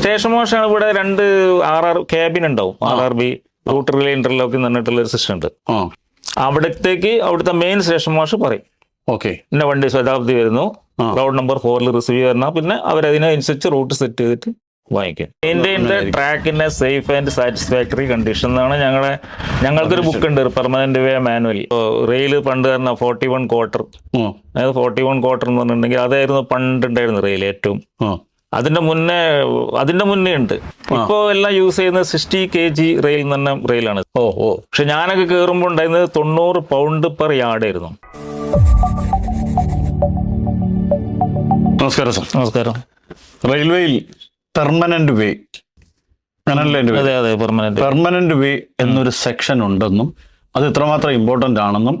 Station മാഷാണ് ഇവിടെ 2 RR cabin ഉണ്ടാവും. RRB റൂട്ട് റിലേ ഇന്റർലോക്ക് എന്ന് പറഞ്ഞിട്ടുള്ള ഒരു സിസ്റ്റം ഉണ്ട്. അവിടുത്തെ മെയിൻ സ്റ്റേഷൻ മാഷ് പറയും പിന്നെ വണ്ടി ശതാബ്ദി വരുന്നു, റോഡ് നമ്പർ 4 റിസീവ് ചെയ്യണം, പിന്നെ അവരതിനനുസരിച്ച് റൂട്ട് സെറ്റ് ചെയ്തിട്ട് വാങ്ങിക്കും. മെയിൻറ്റെയിൻ ട്രാക്കിന്റെ സേഫ് ആൻഡ് സാറ്റിസ്ഫാക്ടറി കണ്ടീഷൻ എന്നാണ് ഞങ്ങൾക്കൊരു ബുക്ക് ഉണ്ട്, പെർമനന്റ് വേ മാനുവൽ. റെയിൽ പണ്ട് പറഞ്ഞ 41 ക്വാർട്ടർ, അതായത് 41 ക്വാർട്ടർ എന്ന് പറഞ്ഞിട്ടുണ്ടെങ്കിൽ അതായിരുന്നു പണ്ട് ഉണ്ടായിരുന്നു റെയിൽ ഏറ്റവും. അതിന്റെ മുന്നേ ഉണ്ട്. ഇപ്പോ എല്ലാം യൂസ് ചെയ്യുന്നത് 60 kg റെയിൽ എന്ന് പറഞ്ഞ റെയിലാണ്. പക്ഷെ ഞാനൊക്കെ കയറുമ്പോൾ ഉണ്ടായിരുന്നത് 90 പൗണ്ട് പെർ യാർഡ് ആയിരുന്നു. നമസ്കാരം സർ. നമസ്കാരം. റെയിൽവേയിൽ പെർമനന്റ് വേ, അതെ പെർമനന്റ് വേ എന്നൊരു സെക്ഷൻ ഉണ്ടെന്നും അത് ഇത്രമാത്രം ഇമ്പോർട്ടന്റ് ആണെന്നും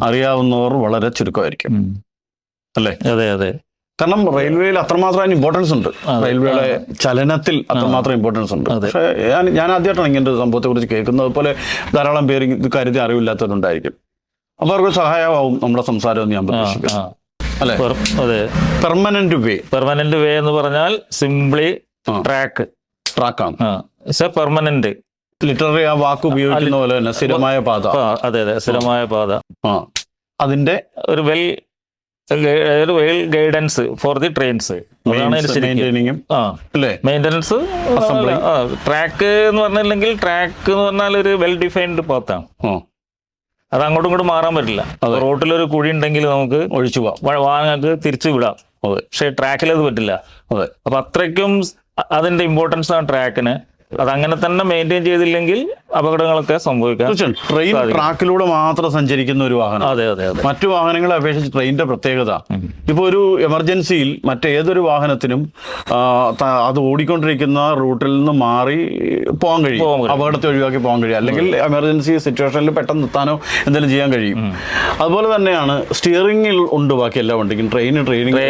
അറിയാവുന്നവർ വളരെ ചുരുക്കമായിരിക്കും അല്ലേ? അതെ. കാരണം റെയിൽവേയിൽ അത്രമാത്രം ഇമ്പോർട്ടൻസ് ഉണ്ട്, റെയിൽവേയുടെ ചലനത്തിൽ അത്രമാത്രം ഇമ്പോർട്ടൻസ് ഉണ്ട്. പക്ഷേ ഞാൻ ആദ്യമായിട്ടാണ് ഇങ്ങനത്തെ സംഭവത്തെ കുറിച്ച് കേൾക്കുന്നത്. അതുപോലെ ധാരാളം പേര് ഇത് കാര്യത്തിൽ അറിവില്ലാത്തവരുണ്ടായിരിക്കും. അപ്പൊ അവർക്ക് സഹായമാവും നമ്മുടെ സംസാരം എന്ന് ഞാൻ പ്രതീക്ഷിക്കുന്നു അല്ലെ? പെർമനന്റ് വേ എന്ന് പറഞ്ഞാൽ സിംപ്ലി ട്രാക്കാണ്. പെർമനന്റ് ലിറ്റററി ആ വാക്ക് ഉപയോഗിക്കുന്ന പോലെ തന്നെ സ്ഥിരമായ പാത. അതെ സ്ഥിരമായ പാത. അതിന്റെ ഒരു well guidance for the trains. Maintenance. Track എന്ന് പറഞ്ഞില്ലെങ്കിൽ ട്രാക്ക് എന്ന് പറഞ്ഞാൽ ഒരു വെൽ ഡിഫൈൻഡ് പാത്താണ്. അത് അങ്ങോട്ടും ഇങ്ങോട്ടും മാറാൻ പറ്റില്ല. റോട്ടിലൊരു കുഴി ഉണ്ടെങ്കിൽ നമുക്ക് ഒഴിച്ചു പോവാം, വാഹനങ്ങൾക്ക് തിരിച്ചു വിടാം. പക്ഷെ ട്രാക്കിൽ അത് പറ്റില്ല. അപ്പൊ അത്രയ്ക്കും അതിന്റെ ഇമ്പോർട്ടൻസ് ആണ് ട്രാക്കിന്. അതങ്ങനെ തന്നെ മെയിൻറ്റെയിൻ ചെയ്തില്ലെങ്കിൽ അപകടങ്ങളൊക്കെ സംഭവിക്കാം. ട്രെയിൻ ട്രാക്കിലൂടെ മാത്രം സഞ്ചരിക്കുന്ന ഒരു വാഹനം. അതെ. മറ്റു വാഹനങ്ങളെ അപേക്ഷിച്ച് ട്രെയിനിന്റെ പ്രത്യേകത, ഇപ്പൊ ഒരു എമർജൻസിയിൽ മറ്റേതൊരു വാഹനത്തിനും അത് ഓടിക്കൊണ്ടിരിക്കുന്ന റൂട്ടിൽ നിന്ന് മാറി പോകാൻ കഴിയും, അപകടത്തെ ഒഴിവാക്കി പോകാൻ കഴിയും. അല്ലെങ്കിൽ എമർജൻസി സിറ്റുവേഷനിൽ പെട്ടെന്ന് എത്താനോ എന്തെങ്കിലും ചെയ്യാൻ കഴിയും. അതുപോലെ തന്നെയാണ് സ്റ്റിയറിംഗിൽ ഉണ്ട് ബാക്കി എല്ലാ വണ്ടിക്കും. ട്രെയിനിന്റെ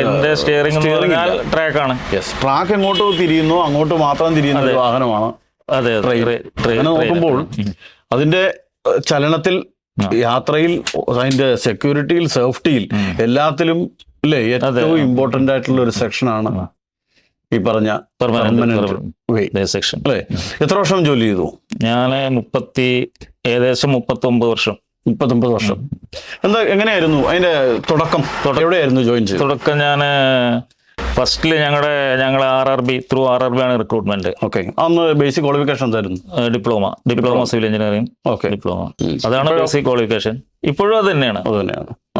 ട്രാക്കാണ്. ട്രാക്ക് എങ്ങോട്ട് തിരിയുന്നു അങ്ങോട്ട് മാത്രം തിരിയുന്ന ഒരു വാഹനമാണ്. അങ്ങനെ നോക്കുമ്പോൾ അതിന്റെ ചലനത്തിൽ, യാത്രയിൽ, അതിന്റെ സെക്യൂരിറ്റിയിൽ, സേഫ്റ്റിയിൽ, എല്ലാത്തിലും അല്ലേ ഏറ്റവും ഇമ്പോർട്ടന്റ് ആയിട്ടുള്ള ഒരു സെക്ഷനാണ് ഈ പറഞ്ഞ പെർമനന്റ് വേ സെക്ഷൻ അല്ലേ? എത്ര വർഷം ജോലി ചെയ്തു? ഞാൻ ഏകദേശം 39 വർഷം. 39 വർഷം. എങ്ങനെയായിരുന്നു അതിന്റെ തുടക്കം? എവിടെയായിരുന്നു ജോയിൻ ചെയ്തത്? തുടക്കം ഞാൻ ഫസ്റ്റില് ഞങ്ങളെ ത്രൂ RRB ആണ് റിക്രൂട്ട്മെന്റ്. അന്ന് ബേസിക് ക്വാളിഫിക്കേഷൻ എന്തായിരുന്നു? Diploma civil engineering. ഡിപ്ലോമ അതാണ് ബേസിക് ക്വാളിഫിക്കേഷൻ. ഇപ്പോഴും അത് തന്നെയാണ്.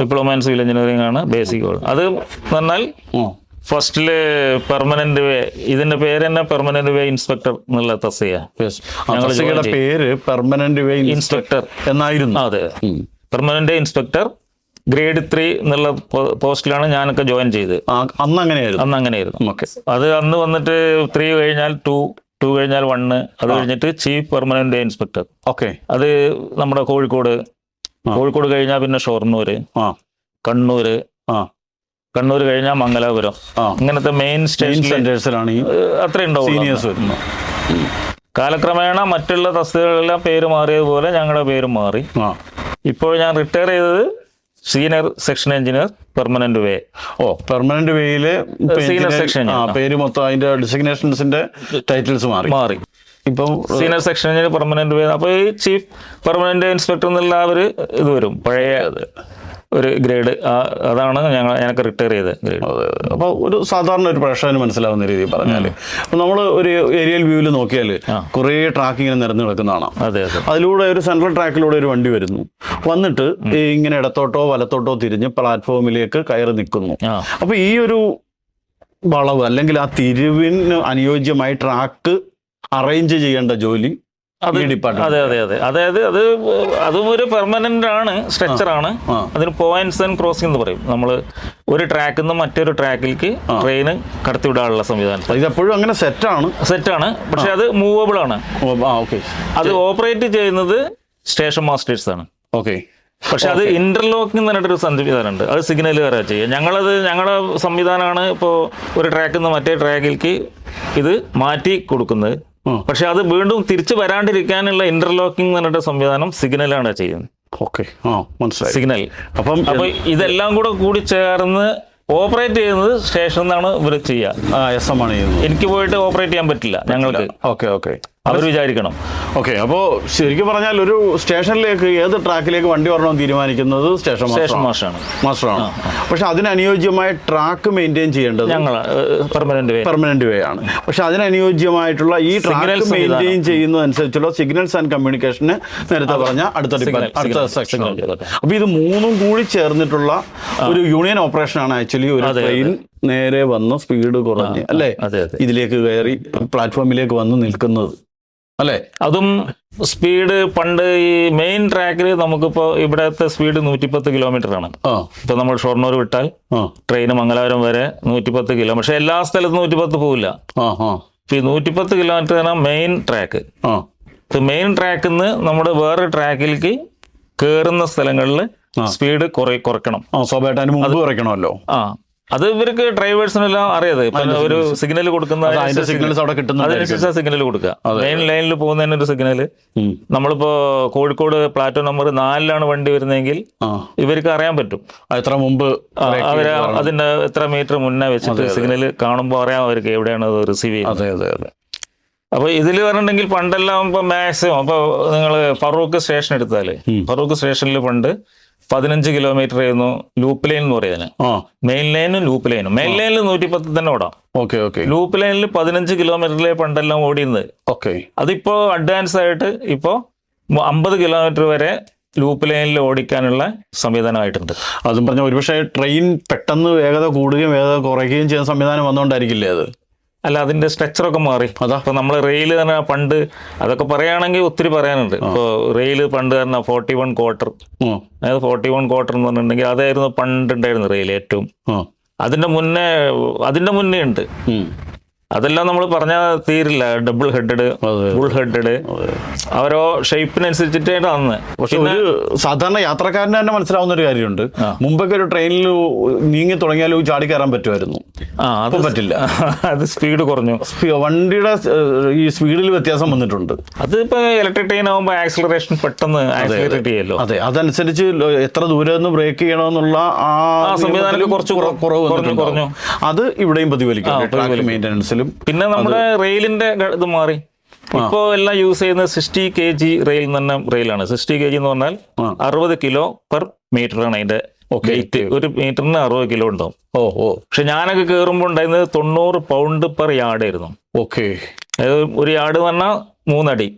ഡിപ്ലോമ ഇൻ സിവിൽ എഞ്ചിനീയറിംഗ് ആണ് ബേസിക്. അത് പറഞ്ഞാൽ ഫസ്റ്റില് പെർമനന്റ് വേ, ഇതിന്റെ പേര് തന്നെ പെർമനന്റ് വേ ഇൻസ്പെക്ടർ എന്നുള്ള തസ്തികയുടെ പേര് പെർമനന്റ് വേ ഇൻസ്പെക്ടർ എന്നായിരുന്നു. അതെ, പെർമനന്റ് ഇൻസ്പെക്ടർ ഗ്രേഡ് 3 എന്നുള്ള പോസ്റ്റിലാണ് ഞാനൊക്കെ ജോയിൻ ചെയ്തത്. അന്ന് അങ്ങനെയായിരുന്നു. അത് അന്ന് വന്നിട്ട് 3 കഴിഞ്ഞാൽ 2 കഴിഞ്ഞാൽ 1, അത് കഴിഞ്ഞിട്ട് ചീഫ് പെർമനന്റ് ഇൻസ്പെക്ടർ. അത് നമ്മുടെ കോഴിക്കോട് കഴിഞ്ഞാൽ പിന്നെ ഷൊർണൂര്, കണ്ണൂർ കഴിഞ്ഞാൽ മംഗലാപുരം, ഇങ്ങനത്തെ മെയിൻ സ്റ്റേഷനിലാണ് അത്ര ഉണ്ടാവും. കാലക്രമേണ മറ്റുള്ള തസ്തികകളെല്ലാം പേര് മാറിയതുപോലെ ഞങ്ങളുടെ പേരും മാറി. ഇപ്പോൾ ഞാൻ റിട്ടയർ ചെയ്തത് senior section engineer permanent way. Permanent വേയില് സീനിയർ സെക്ഷൻ പേര് മൊത്തം അതിന്റെ ഡിസിഗ്നേഷൻസിന്റെ ടൈറ്റിൽസ് മാറി. ഇപ്പൊ senior section engineer permanent way. അപ്പൊ ഈ ചീഫ് പെർമനന്റ് ഇൻസ്പെക്ടർ എന്നുള്ള ഇത് വരും, പഴയ ഒരു ഗ്രേഡ്. അതാണ് ഞങ്ങൾക്ക് റിട്ടയർ ചെയ്ത ഗ്രേഡ്. അപ്പൊ ഒരു സാധാരണ ഒരു പ്രേക്ഷകന് മനസ്സിലാവുന്ന രീതിയിൽ പറഞ്ഞാല്, നമ്മൾ ഒരു ഏരിയൽ വ്യൂവിൽ നോക്കിയാൽ കുറെ ട്രാക്ക് ഇങ്ങനെ നിരന്നു കിടക്കുന്നതാണ്. അതിലൂടെ ഒരു സെൻട്രൽ ട്രാക്കിലൂടെ ഒരു വണ്ടി വന്നിട്ട് ഇങ്ങനെ ഇടത്തോട്ടോ വലത്തോട്ടോ തിരിഞ്ഞ് പ്ലാറ്റ്ഫോമിലേക്ക് കയറി നിൽക്കുന്നു. അപ്പൊ ഈ ഒരു വളവ് അല്ലെങ്കിൽ ആ തിരിവിന് അനുയോജ്യമായി ട്രാക്ക് അറേഞ്ച് ചെയ്യേണ്ട ജോലി അതായത് അതും ഒരു പെർമനന്റ് ആണ്, സ്ട്രക്ചർ ആണ്. അതിന് പോയിന്റ്സ് ആൻഡ് ക്രോസിംഗ് എന്ന് പറയും. നമ്മൾ ഒരു ട്രാക്കിൽ നിന്ന് മറ്റൊരു ട്രാക്കിലേക്ക് ട്രെയിന് കടത്തിവിടാനുള്ള സംവിധാനം. ഇതെപ്പോഴും അങ്ങനെ സെറ്റാണ്, പക്ഷെ അത് മൂവബിൾ ആണ്. അത് ഓപ്പറേറ്റ് ചെയ്യുന്നത് സ്റ്റേഷൻ മാസ്റ്റേഴ്സ് ആണ്. പക്ഷെ അത് ഇന്റർലോക്കിംഗ് എന്ന് പറഞ്ഞിട്ടൊരു സംവിധാനമുണ്ട്. അത് സിഗ്നലുകാരാണ് ചെയ്യുക. ഞങ്ങളുടെ സംവിധാനമാണ് ഇപ്പോൾ ഒരു ട്രാക്കിൽ നിന്ന് മറ്റേ ട്രാക്കിലേക്ക് ഇത് മാറ്റി കൊടുക്കുന്നത്. പക്ഷെ അത് വീണ്ടും തിരിച്ചു വരാണ്ടിരിക്കാനുള്ള ഇന്റർലോക്കിംഗ് എന്ന് പറഞ്ഞിട്ട് സംവിധാനം സിഗ്നലാണ് ചെയ്യുന്നത്. സിഗ്നൽ. അപ്പൊ ഇതെല്ലാം കൂടി ചേർന്ന് ഓപ്പറേറ്റ് ചെയ്യുന്നത് സ്റ്റേഷനിൽ നിന്നാണ് ഇവർ ചെയ്യുക. SM ആണ് ചെയ്യുന്നത്. എനിക്ക് പോയിട്ട് ഓപ്പറേറ്റ് ചെയ്യാൻ പറ്റില്ല ഞങ്ങൾക്ക്. ഓക്കെ അവർ വിചാരിക്കണം. ഓക്കെ, അപ്പോൾ ശരിക്കും പറഞ്ഞാൽ ഒരു സ്റ്റേഷനിലേക്ക് ഏത് ട്രാക്കിലേക്ക് വണ്ടി വരണമെന്ന് തീരുമാനിക്കുന്നത് സ്റ്റേഷൻ മാസ്റ്ററാണ്. പക്ഷെ അതിനനുയോജ്യമായ ട്രാക്ക് മെയിൻറ്റെയിൻ ചെയ്യേണ്ടത് ഞങ്ങൾ പെർമനന്റ് വേ ആണ്. പക്ഷെ അതിനനുയോജ്യമായിട്ടുള്ള ഈ ട്രാക്ക് മെയിൻറ്റെയിൻ ചെയ്യുന്നതനുസരിച്ചുള്ള സിഗ്നൽസ് ആൻഡ് കമ്മ്യൂണിക്കേഷന് നേരത്തെ പറഞ്ഞ അടുത്ത സെക്ഷൻ. അപ്പൊ ഇത് മൂന്നും കൂടി ചേർന്നിട്ടുള്ള ഒരു യൂണിയൻ ഓപ്പറേഷൻ ആണ് ആക്ച്വലി ഒരു ട്രെയിൻ നേരെ വന്ന് സ്പീഡ് കുറഞ്ഞ് അല്ലേ ഇതിലേക്ക് കയറി പ്ലാറ്റ്ഫോമിലേക്ക് വന്ന് നിൽക്കുന്നത് അല്ലേ. അതും സ്പീഡ് പണ്ട് ഈ മെയിൻ ട്രാക്കിൽ നമുക്കിപ്പോ ഇവിടത്തെ സ്പീഡ് 110 കിലോമീറ്റർ ആണ്. ഇപ്പൊ നമ്മൾ ഷൊർണൂർ വിട്ടാൽ ട്രെയിൻ മംഗലാപുരം വരെ 110 കിലോ. പക്ഷെ എല്ലാ സ്ഥലത്തും 110 പോവില്ല. ഈ 110 കിലോമീറ്റർ മെയിൻ ട്രാക്ക്. മെയിൻ ട്രാക്കിൽ നിന്ന് നമ്മുടെ വേറെ ട്രാക്കിലേക്ക് കയറുന്ന സ്ഥലങ്ങളിൽ സ്പീഡ് കുറയ്ക്കണം. സ്വാഭാവികമായിട്ടും മുമ്പ് കുറയ്ക്കണമല്ലോ. അത് ഇവർക്ക് ഡ്രൈവേഴ്സിനെല്ലാം അറിയാതെ. ഒരു സിഗ്നൽ കൊടുക്കുന്ന അതിനനുസരിച്ച് സിഗ്നൽ കൊടുക്കുക. മെയിൻ ലൈനിൽ പോകുന്നതിന് ഒരു സിഗ്നൽ. നമ്മളിപ്പോ കോഴിക്കോട് പ്ലാറ്റ്ഫോം നമ്പർ 4 വണ്ടി വരുന്നതെങ്കിൽ ഇവർക്ക് അറിയാൻ പറ്റും എത്ര മുമ്പ് അവര് അതിന്റെ എത്ര മീറ്റർ മുന്നേ വെച്ചിട്ട് സിഗ്നൽ കാണുമ്പോൾ അറിയാം അവർക്ക് എവിടെയാണ് അത് റിസീവ് ചെയ്യുന്നത്. അപ്പൊ ഇതിൽ പറഞ്ഞിട്ടുണ്ടെങ്കിൽ പണ്ടെല്ലാം ഇപ്പൊ മാക്സിമം ഇപ്പൊ നിങ്ങൾ ഫറൂഖ് സ്റ്റേഷൻ എടുത്താല് ഫറൂഖ് സ്റ്റേഷനിൽ പണ്ട് 15 കിലോമീറ്റർ ആയിരുന്നു ലൂപ്പ് ലൈൻ എന്ന് പറയുന്നത്. മെയിൻ ലൈനും ലൂപ്പ് ലൈനും. മെയിൻ ലൈനിൽ 110 തന്നെ ഓടാം. ലൂപ്പ് ലൈനിൽ 15 കിലോമീറ്ററിലെ പണ്ടെല്ലാം ഓടിയുന്നത്. അതിപ്പോ അഡ്വാൻസ് ആയിട്ട് ഇപ്പോ 50 കിലോമീറ്റർ വരെ ലൂപ്പ് ലൈനിൽ ഓടിക്കാനുള്ള സംവിധാനമായിട്ടുണ്ട്. അതും പറഞ്ഞ ഒരുപക്ഷെ ട്രെയിൻ പെട്ടെന്ന് വേഗത കൂടുകയും വേഗത കുറയ്ക്കുകയും ചെയ്യുന്ന സംവിധാനം വന്നുകൊണ്ടായിരിക്കില്ലേ അത്? അല്ല, അതിന്റെ സ്ട്രക്ചറൊക്കെ മാറി. ഇപ്പൊ നമ്മള് റെയിൽ തന്നെ പണ്ട് അതൊക്കെ പറയുകയാണെങ്കിൽ ഒത്തിരി പറയാനുണ്ട്. ഇപ്പൊ റെയിൽ പണ്ട് തന്നെ 41 ക്വാർട്ടർ, അതായത് 41 ക്വാർട്ടർ എന്ന് പറഞ്ഞിട്ടുണ്ടെങ്കിൽ അതായിരുന്നു പണ്ട് ഉണ്ടായിരുന്നു റെയിൽ ഏറ്റവും. അതിന്റെ മുന്നേ ഉണ്ട്. അതെല്ലാം നമ്മൾ പറഞ്ഞാൽ തീരില്ല. ഡബിൾ ഹെഡഡ്, ഫുൾ ഹെഡഡ്, ഓരോ ഷേപ്പിനനുസരിച്ചിട്ടാണ് അന്ന്. പക്ഷെ ഒരു സാധാരണ യാത്രക്കാരന് തന്നെ മനസ്സിലാവുന്ന ഒരു കാര്യമുണ്ട്. മുമ്പൊക്കെ ഒരു ട്രെയിനിൽ നീങ്ങി തുടങ്ങിയാലും ചാടി കയറാൻ പറ്റുമായിരുന്നു. അത് പറ്റില്ല. അത് സ്പീഡ് കുറഞ്ഞു. വണ്ടിയുടെ ഈ സ്പീഡിൽ വ്യത്യാസം വന്നിട്ടുണ്ട്. അത് ഇപ്പൊ ഇലക്ട്രിക് ട്രെയിൻ ആകുമ്പോൾ ആക്സിലറേഷൻ പെട്ടെന്ന് ആക്സിലറേറ്റ് ചെയ്യല്ലോ. അതെ, അതനുസരിച്ച് എത്ര ദൂരെ നിന്ന് ബ്രേക്ക് ചെയ്യണമെന്നുള്ള ആ സംവിധാനം കുറച്ച് കുറഞ്ഞു. അത് ഇവിടെയും പ്രതിഫലിക്കും മെയിൻ്റനൻസിൽ. പിന്നെ നമ്മുടെ റെയിലിന്റെ ഇത് മാറി. ഇപ്പോ എല്ലാം യൂസ് ചെയ്യുന്നത് 60 kg റെയിൽ തന്നെ റെയിലാണ്. 60 kg എന്ന് പറഞ്ഞാൽ 60 കിലോ പെർ മീറ്റർ ആണ് അതിന്റെ വെയിറ്റ്. ഒരു മീറ്ററിന് 60 കിലോ ഉണ്ടാവും. പക്ഷെ ഞാനൊക്കെ കയറുമ്പോൾ ഉണ്ടായിരുന്നത് 90 പൗണ്ട് പെർ യാർഡ് ആയിരുന്നു. ഒരു യാർഡ് എന്ന് പറഞ്ഞാൽ 3 അടി.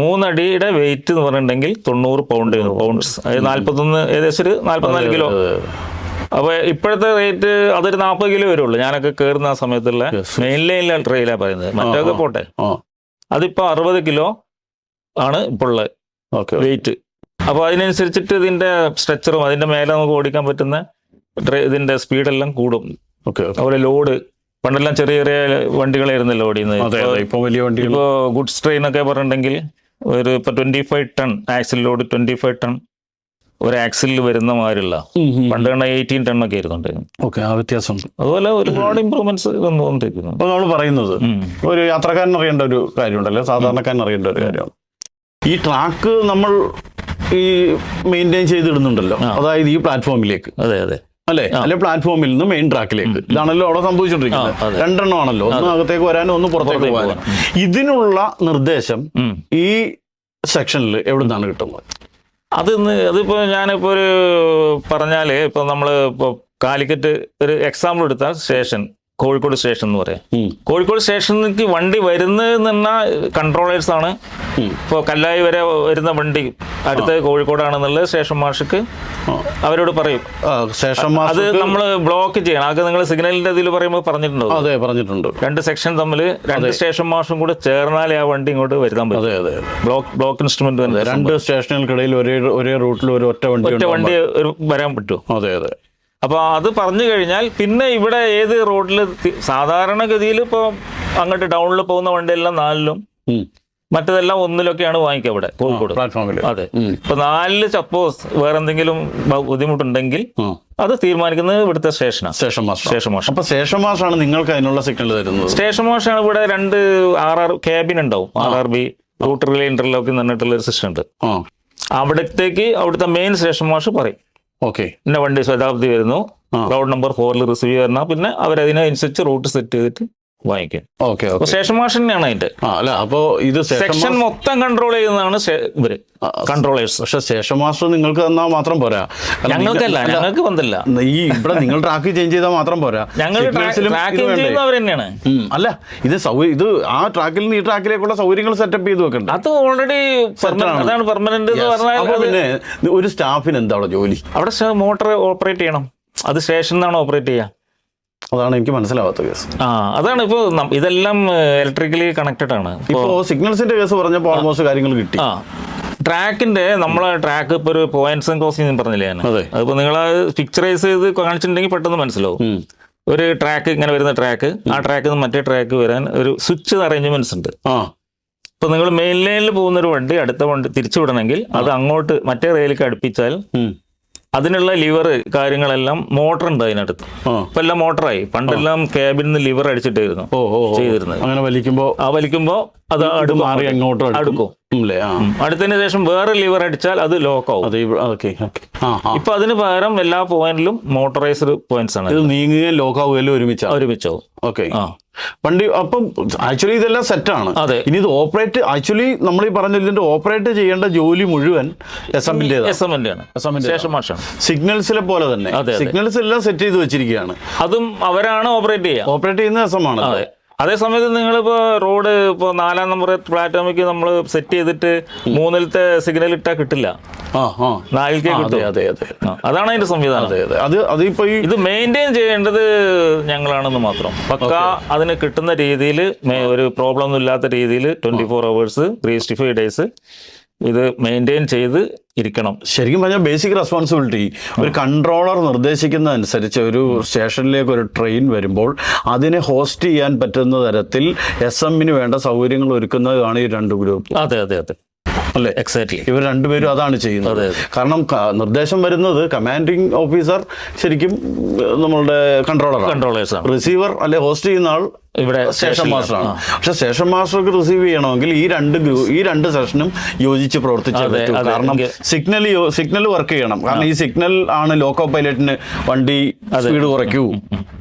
3 അടിയുടെ വെയിറ്റ് എന്ന് പറഞ്ഞിട്ടുണ്ടെങ്കിൽ 90 പൗണ്ട്സ്. അതായത് 41, ഏകദേശം ഒരു 44 കിലോ. അപ്പൊ ഇപ്പോഴത്തെ റേറ്റ് അതൊരു 40 കിലോ വരുള്ളൂ. ഞാനൊക്കെ കയറുന്ന ആ സമയത്തുള്ള മെയിൻ ലൈനിലെ ട്രെയിലാണ് പറയുന്നത്. മറ്റൊക്കെ പോട്ടെ, അതിപ്പോ 60 കിലോ ആണ് ഇപ്പോൾ ഉള്ള വെയിറ്റ്. അപ്പൊ അതിനനുസരിച്ചിട്ട് ഇതിന്റെ സ്ട്രക്ചറും അതിന്റെ മേലെ നമുക്ക് ഓടിക്കാൻ പറ്റുന്ന ഇതിന്റെ സ്പീഡെല്ലാം കൂടും. അതുപോലെ ലോഡ് പണ്ടെല്ലാം ചെറിയ ചെറിയ വണ്ടികളായിരുന്നല്ലോ ഓടിയുന്നത്. ഇപ്പോ ഗുഡ്സ് ട്രെയിൻ ഒക്കെ പറഞ്ഞിട്ടുണ്ടെങ്കിൽ ഒരു ഇപ്പൊ 25 ടൺ ആക്സിൽ ലോഡ്, 25 ടൺ ഒരു ആക്സിലിൽ വരുന്ന മാതിരില്ല. പണ്ട് 18 ടൺ ഒക്കെ ആയിരുന്നുണ്ട്. അതുപോലെ ഒരുപാട് ഇമ്പ്രൂവ്മെന്റ്സ് വന്നുകൊണ്ടിരിക്കുന്നു. അപ്പോൾ നമ്മൾ പറയുന്നത് ഒരു യാത്രക്കാരൻ അറിയേണ്ട ഒരു കാര്യമുണ്ടല്ലോ, സാധാരണക്കാരൻ അറിയേണ്ട ഒരു കാര്യമാണ്. ഈ ട്രാക്ക് നമ്മൾ ഈ മെയിൻറ്റെയിൻ ചെയ്തിടുന്നുണ്ടല്ലോ, അതായത് ഈ പ്ലാറ്റ്ഫോമിലേക്ക് അല്ലെ പ്ലാറ്റ്ഫോമിൽ നിന്ന് മെയിൻ ട്രാക്കിലേക്ക്. ഇതാണല്ലോ അവിടെ സംഭവിച്ചുകൊണ്ടിരിക്കുന്നത്. 2 എണ്ണം ആണല്ലോ, ഒന്ന് അകത്തേക്ക് വരാനും ഒന്ന് പുറത്തേക്ക് പോകാനും. ഇതിനുള്ള നിർദ്ദേശം ഈ സെക്ഷനിൽ എവിടെ നിന്നാണ് കിട്ടുന്നത്? അതിപ്പോ ഞാനിപ്പോ ഒരു പറഞ്ഞാല് ഇപ്പൊ നമ്മള് ഇപ്പൊ കാലിക്കറ്റ് ഒരു എക്സാമ്പിൾ എടുത്താൽ സ്റ്റേഷൻ കോഴിക്കോട് സ്റ്റേഷൻ എന്ന് പറയാം. കോഴിക്കോട് സ്റ്റേഷനിലേക്ക് വണ്ടി വരുന്നതെന്ന് കൺട്രോളേഴ്സ് ആണ്. ഇപ്പോൾ കല്ലായി വരെ വരുന്ന വണ്ടി അടുത്ത കോഴിക്കോടാണെന്നുള്ളത് സ്റ്റേഷൻ മാർക്ക് അവരോട് പറയും. അത് നമ്മൾ ബ്ലോക്ക് ചെയ്യണം. അത് നിങ്ങൾ സിഗ്നലിന്റെ ഇതിൽ പറയുമ്പോൾ പറഞ്ഞിട്ടുണ്ടോ? അതെ, പറഞ്ഞിട്ടുണ്ട്. 2 സെക്ഷൻ തമ്മിൽ 2 സ്റ്റേഷൻ മാർഷും കൂടെ ചേർന്നാലേ ആ വണ്ടി ഇങ്ങോട്ട് വരുത്താൻ പറ്റും. ബ്ലോക്ക് ഇൻസ്ട്രുമെന്റ് 2 സ്റ്റേഷനുകൾക്കിടയിൽ ഒരേ റൂട്ടിൽ ഒറ്റ വണ്ടി വരാൻ പറ്റും. അതെ. അപ്പൊ അത് പറഞ്ഞു കഴിഞ്ഞാൽ പിന്നെ ഇവിടെ ഏത് റോഡിൽ സാധാരണഗതിയിൽ ഇപ്പോൾ അങ്ങോട്ട് ടൗണിൽ പോകുന്ന വണ്ടിയെല്ലാം 4-ലും മറ്റതെല്ലാം 1-ലൊക്കെയാണ് വാങ്ങിക്കുക ഇവിടെ കോഴിക്കോട് പ്ലാറ്റ്ഫോമിൽ. അതെ. ഇപ്പൊ 4-ല് സപ്പോസ് വേറെ എന്തെങ്കിലും ബുദ്ധിമുട്ടുണ്ടെങ്കിൽ അത് തീരുമാനിക്കുന്നത് ഇവിടുത്തെ സ്റ്റേഷൻ മാസ്റ്റർ. അപ്പൊ സ്റ്റേഷൻ മാസ്റ്ററാണ് നിങ്ങൾക്ക് അതിനുള്ള സിഗ്നൽ തരുന്നത്. സ്റ്റേഷൻ മാസ്റ്ററാണ്. ഇവിടെ 2 RR ക്യാബിൻ ഉണ്ടാവും. RRB റൂട്ട് റിലേ ഇന്റർലോക്കിംഗ് എന്ന് പറഞ്ഞിട്ടുള്ള ഒരു സിസ്റ്റം ഉണ്ട്. അവിടത്തേക്ക് അവിടുത്തെ മെയിൻ സ്റ്റേഷൻ മാസ്റ്റർ പറയും ഓക്കെ. ഇന്ന വണ്ടി ശതാബ്ദി വരുന്നു, റൗണ്ട് നമ്പർ 4 റിസീവ് ചെയ്യണം, പിന്നെ അവരതിനനുസരിച്ച് റൂട്ട് സെറ്റ് ചെയ്തിട്ട് വാങ്ങിക്കും. ഓക്കെ. സ്റ്റേഷൻ മാസ്റ്റർ തന്നെയാണ് അതിന്റെ. അല്ല, അപ്പോ ഇത് സെക്ഷൻ മൊത്തം കൺട്രോൾ ചെയ്യുന്നതാണ് ഇവര് കൺട്രോളേഴ്സ്. പക്ഷെ സ്റ്റേഷൻ മാസ്റ്റർ നിങ്ങൾക്ക് തന്നാൽ മാത്രം പോരാ. ഞങ്ങൾക്കല്ല, ഞങ്ങൾക്ക് ബന്ധമില്ല. ഈ ഇവിടെ നിങ്ങൾ ട്രാക്ക് ചേഞ്ച് ചെയ്താൽ മാത്രം പോരാ. ഞങ്ങൾ അവർ തന്നെയാണ്. അല്ല, ഇത് ഇത് ആ ട്രാക്കിൽ നിന്ന് ഈ ട്രാക്കിലേക്കുള്ള സൗകര്യങ്ങൾ സെറ്റപ്പ് ചെയ്ത് വെക്കണ്ട. അത് ഓൾറെഡി അതാണ് പെർമനന്റ് എന്ന് പറഞ്ഞാൽ. പിന്നെ ഒരു സ്റ്റാഫിന് എന്താണ് ജോലി? അവിടെ മോട്ടോർ ഓപ്പറേറ്റ് ചെയ്യണം. അത് സ്റ്റേഷനിൽ നിന്നാണ് ഓപ്പറേറ്റ് ചെയ്യുക. അതാണ് എനിക്ക് മനസ്സിലാവാത്ത കേസ്. അതാണ് ഇപ്പൊ ഇതെല്ലാം ഇലക്ട്രിക്കലി കണക്റ്റഡ് ആണ്. ഇപ്പോ സിഗ്നൽസിന്റെ കേസ് പറഞ്ഞപ്പോൾ ഓൾമോസ്റ്റ് കാര്യങ്ങൾ കിട്ടി. ട്രാക്കിന്റെ നമ്മളെ ട്രാക്ക് ഇപ്പൊ ഒരു പോയിന്റ്സ് ആൻഡ് ക്രോസിംഗ് പറഞ്ഞില്ലേ ഞാൻ. അതിപ്പോ നിങ്ങൾ പിക്ചറൈസ് ചെയ്ത് കാണിച്ചിട്ടുണ്ടെങ്കിൽ പെട്ടെന്ന് മനസ്സിലാവും. ഒരു ട്രാക്ക് ഇങ്ങനെ വരുന്ന ട്രാക്ക്, ആ ട്രാക്കിൽ നിന്ന് മറ്റേ ട്രാക്ക് വരാൻ ഒരു സ്വിച്ച് അറേഞ്ച്മെന്റ്സ് ഉണ്ട്. ഇപ്പൊ നിങ്ങൾ മെയിൻ ലൈനിൽ പോകുന്ന ഒരു വണ്ടി അടുത്ത വണ്ടി തിരിച്ചു വിടണമെങ്കിൽ അത് അങ്ങോട്ട് മറ്റേ റെയിലേക്ക് അടുപ്പിച്ചാൽ അതിനുള്ള ലിവർ കാര്യങ്ങളെല്ലാം മോട്ടർ ഉണ്ട് അതിനടുത്ത്. ഇപ്പൊ എല്ലാം മോട്ടറായി. പണ്ടെല്ലാം ക്യാബിൽ നിന്ന് ലിവർ അടിച്ചിട്ടായിരുന്നു ചെയ്തിരുന്നത്. അങ്ങനെ വലിക്കുമ്പോ അത് അടുക്കും. അടുത്തതിന് ശേഷം വേറെ ലിവർ അടിച്ചാൽ അത് ലോക്ക് ആവും. ഇപ്പൊ അതിന് പകരം എല്ലാ പോയിന്റിലും മോട്ടറൈസ്ഡ് പോയിന്റ്സ് ആണ്. നീങ്ങുകയും ലോക്ക് ആവുകയും ഒരുമിച്ചാവും. ഓക്കെ. വണ്ടി അപ്പം ആക്ച്വലി ഇതെല്ലാം സെറ്റാണ്. ഇനി ഇത് ഓപ്പറേറ്റ് ആക്ച്വലി നമ്മൾ ഈ പറഞ്ഞ ഇതിന്റെ ഓപ്പറേറ്റ് ചെയ്യേണ്ട ജോലി മുഴുവൻ സിഗ്നൽസിലെ പോലെ തന്നെ സിഗ്നൽസ് എല്ലാം സെറ്റ് ചെയ്ത് വെച്ചിരിക്കുകയാണ്. അതും അവരാണ് ഓപ്പറേറ്റ് ചെയ്യുന്ന എസ് എം ആണ്. അതേ സമയത്ത് നിങ്ങളിപ്പോ റോഡ് ഇപ്പൊ 4-ാം നമ്പർ പ്ലാറ്റ്ഫോമിലേക്ക് നമ്മൾ സെറ്റ് ചെയ്തിട്ട് 3-ാമത്തെ സിഗ്നൽ ഇട്ടാൽ കിട്ടില്ല. 4-ക്കേ കിട്ടും. അതാണ് അതിന്റെ സംവിധാനം. ഇത് മെയിൻറ്റെയിൻ ചെയ്യേണ്ടത് ഞങ്ങളാണെന്ന് മാത്രം. പക്ക അതിന് കിട്ടുന്ന രീതിയിൽ ഒരു പ്രോബ്ലം ഒന്നും ഇല്ലാത്ത രീതിയിൽ 24 hours 365 days ഇത് മെയിൻറ്റെയിൻ ചെയ്ത് ഇരിക്കണം. ശരിക്കും പറഞ്ഞാൽ ബേസിക് റെസ്പോൺസിബിലിറ്റി ഒരു കൺട്രോളർ നിർദ്ദേശിക്കുന്ന അനുസരിച്ച് ഒരു സ്റ്റേഷനിലേക്ക് ഒരു ട്രെയിൻ വരുമ്പോൾ അതിനെ ഹോസ്റ്റ് ചെയ്യാൻ പറ്റുന്ന തരത്തിൽ SM-ന് വേണ്ട സൗകര്യങ്ങൾ ഒരുക്കുന്നതാണ് ഈ രണ്ട് ഗ്രൂപ്പ്. അതെ അല്ലേ? എക്സാക്ട്ലി. ഇവർ രണ്ടുപേരും അതാണ് ചെയ്യുന്നത്. കാരണം നിർദ്ദേശം വരുന്നത് കമാൻഡിങ് ഓഫീസർ ശരിക്കും നമ്മളുടെ കൺട്രോളേഴ്സ്, റിസീവർ അല്ലെ ഹോസ്റ്റ് ചെയ്യുന്ന ആൾ ഇവിടെ സ്റ്റേഷൻ മാസ്റ്റർ ആണ്. പക്ഷെ സ്റ്റേഷൻ മാസ്റ്റർക്ക് റിസീവ് ചെയ്യണമെങ്കിൽ ഈ രണ്ട് സെഷനും യോജിച്ച് പ്രവർത്തിച്ചേ പറ്റൂ. കാരണം സിഗ്നൽ വർക്ക് ചെയ്യണം. കാരണം ഈ സിഗ്നൽ ആണ് ലോക്കോ പൈലറ്റിന് വണ്ടി സ്പീഡ് കുറയ്ക്കൂ,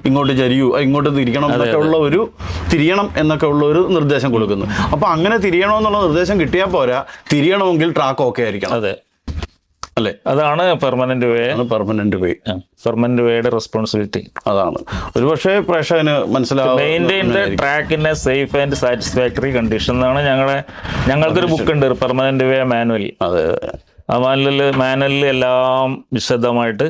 ഇങ്ങോട്ട് ചരിയൂ, ഇങ്ങോട്ട് തിരിയണം എന്നൊക്കെ ഉള്ള ഒരു നിർദ്ദേശം കൊടുക്കുന്നു. അപ്പൊ അങ്ങനെ തിരിയണമെന്നുള്ള നിർദ്ദേശം കിട്ടിയാൽ പോരാ, തിരിയണമെങ്കിൽ ട്രാക്ക് ഓക്കെ ആയിരിക്കണം. അല്ലേ? അതാണ് പെർമനന്റ് വേ. പെർമനന്റ് വേയുടെ റെസ്പോൺസിബിലിറ്റി അതാണ്. ഒരുപക്ഷെ പ്രേക്ഷകന് മനസ്സിലാവും. Maintain the track in A safe and satisfactory condition എന്നാണ് ഞങ്ങൾക്കൊരു ബുക്ക് ഉണ്ട്, പെർമനന്റ് വേ മാനുവൽ. ആ മാനുവലിൽ എല്ലാം വിശദമായിട്ട്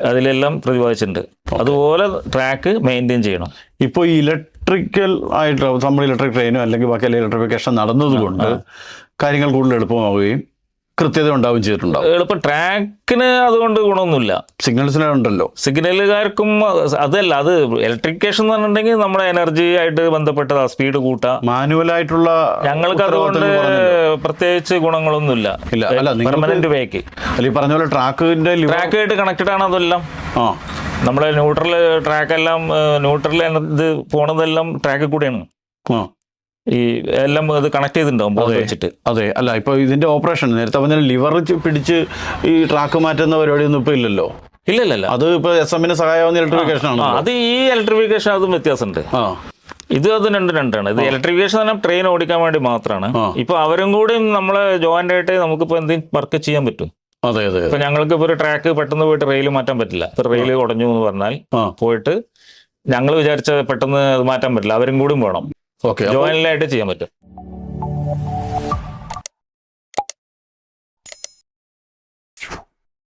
അതിലെല്ലാം പ്രതിപാദിച്ചിട്ടുണ്ട്. അതുപോലെ ട്രാക്ക് മെയിൻറ്റെയിൻ ചെയ്യണം. ഇപ്പോൾ ഇലക്ട്രിക്കൽ ആയിട്ട് നമ്മൾ ഇലക്ട്രിക് ട്രെയിനോ അല്ലെങ്കിൽ ബാക്കി ഇലക്ട്രിഫിക്കേഷൻ നടന്നതുകൊണ്ട് കാര്യങ്ങൾ കൂടുതൽ എളുപ്പമാവുകയും കൃത്യത ഉണ്ടാവുകയും ചെയ്തിട്ടുണ്ടാവും. എളുപ്പം ട്രാക്കിന് അതുകൊണ്ട് ഗുണമൊന്നുമില്ല. സിഗ്നൽസിനുണ്ടല്ലോ. സിഗ്നലുകാർക്കും അതല്ല, അത് ഇലക്ട്രിഫിക്കേഷൻ എന്ന് പറഞ്ഞിട്ടുണ്ടെങ്കിൽ നമ്മുടെ എനർജി ആയിട്ട് ബന്ധപ്പെട്ടത് സ്പീഡ് കൂട്ടാം. മാനുവലായിട്ടുള്ള ഞങ്ങൾക്ക് അതുകൊണ്ട് പ്രത്യേകിച്ച് ഗുണങ്ങളൊന്നുമില്ല. പെർമനന്റ് വേക്ക് അല്ല, ഈ പറഞ്ഞ പോലെ ട്രാക്കായിട്ട് കണക്റ്റഡ് ആണ് അതെല്ലാം. നമ്മുടെ ന്യൂട്രൽ ട്രാക്കെല്ലാം ന്യൂട്രൽ ഇത് പോണതെല്ലാം ട്രാക്കിൽ കൂടെയാണ്. ഈ എല്ലാം അത് കണക്ട് ചെയ്തിട്ടുണ്ടാവും വെച്ചിട്ട്. അതെ. അല്ല, ഇപ്പൊ ഇതിന്റെ ഓപ്പറേഷൻ നേരത്തെ പറഞ്ഞാൽ ലിവർ പിടിച്ച് ഈ ട്രാക്ക് മാറ്റുന്ന പരിപാടിയൊന്നും ഇപ്പൊ ഇല്ലല്ലോ. ഇല്ല. അത് ഇപ്പൊ SM-ന് സഹായാവുന്ന ഇലക്ട്രിഫിക്കേഷൻ ആണ്. അത് ഈ ഇലക്ട്രിഫിക്കേഷൻ അതും വ്യത്യാസമുണ്ട്. ഇത് രണ്ടാണ്. ഇത് ഇലക്ട്രിഫിക്കേഷൻ തന്നെ ട്രെയിൻ ഓടിക്കാൻ വേണ്ടി മാത്രമാണ്. ഇപ്പൊ അവരും കൂടി നമ്മളെ ജോയിന്റ് ആയിട്ട് നമുക്കിപ്പോ എന്തെങ്കിലും വർക്ക് ചെയ്യാൻ പറ്റും. ഇപ്പൊ ഞങ്ങൾക്ക് ഇപ്പൊ ഒരു ട്രാക്ക് പെട്ടെന്ന് പോയിട്ട് റെയിൽ മാറ്റാൻ പറ്റില്ല. ഇപ്പൊ റെയിൽ ഉടഞ്ഞു എന്ന് പറഞ്ഞാൽ പോയിട്ട് ഞങ്ങൾ വിചാരിച്ച പെട്ടെന്ന് അത് മാറ്റാൻ പറ്റില്ല. അവരും കൂടി വേണം. ജോയിന്റിലായിട്ട് ചെയ്യാൻ പറ്റും.